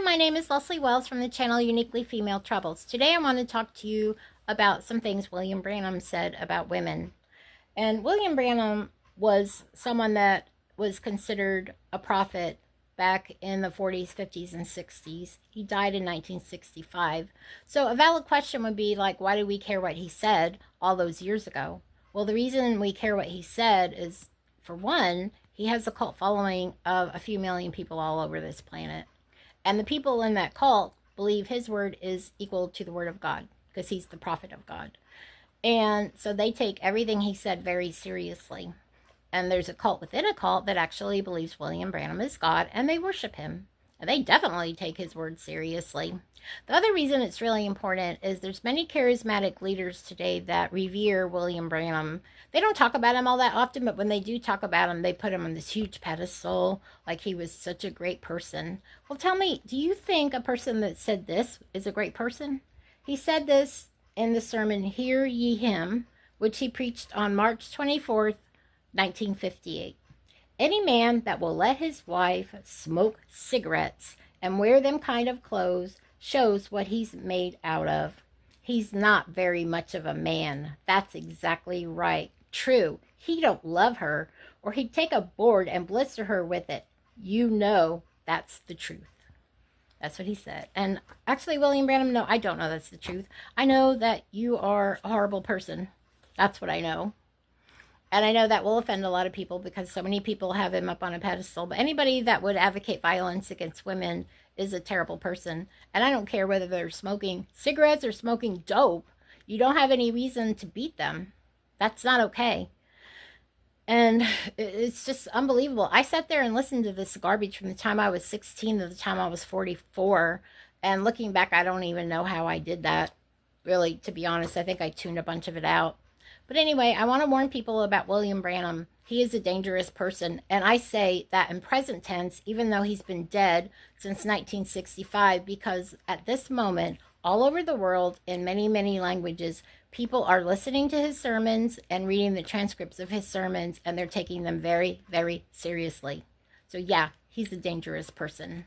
my name is Leslie Wells from the channel Uniquely Female Troubles. Today I want to talk to you about some things William Branham said about women. And William Branham was someone that was considered a prophet back in the 40s, 50s, and 60s. He died in 1965. So a valid question would be like, why do we care what he said all those years ago? Well, the reason we care what he said is, for one, he has a cult following of a few million people all over this planet. And the people in that cult believe his word is equal to the word of God because he's the prophet of God. And so they take everything he said very seriously. And there's a cult within a cult that actually believes William Branham is God, and they worship him. And they definitely take his word seriously. The other reason it's really important is there's many charismatic leaders today that revere William Branham. They don't talk about him all that often, but when they do talk about him, they put him on this huge pedestal, like he was such a great person. Well, tell me, do you think a person that said this is a great person? He said this in the sermon, Hear Ye Him, which he preached on March 24th, 1958. Any man that will let his wife smoke cigarettes and wear them kind of clothes shows what he's made out of. He's not very much of a man. That's exactly right. True. He don't love her, or he'd take a board and blister her with it. You know that's the truth. That's what he said. And actually, William Branham, no, I don't know that's the truth. I know that you are a horrible person. That's what I know. And I know that will offend a lot of people because so many people have him up on a pedestal. But anybody that would advocate violence against women is a terrible person. And I don't care whether they're smoking cigarettes or smoking dope. You don't have any reason to beat them. That's not okay. And it's just unbelievable. I sat there and listened to this garbage from the time I was 16 to the time I was 44. And looking back, I don't even know how I did that. Really, to be honest, I think I tuned a bunch of it out. But anyway, I want to warn people about William Branham. He is a dangerous person. And I say that in present tense, even though he's been dead since 1965, because at this moment, all over the world, in many, many languages, people are listening to his sermons and reading the transcripts of his sermons, and they're taking them very, very seriously. So yeah, he's a dangerous person.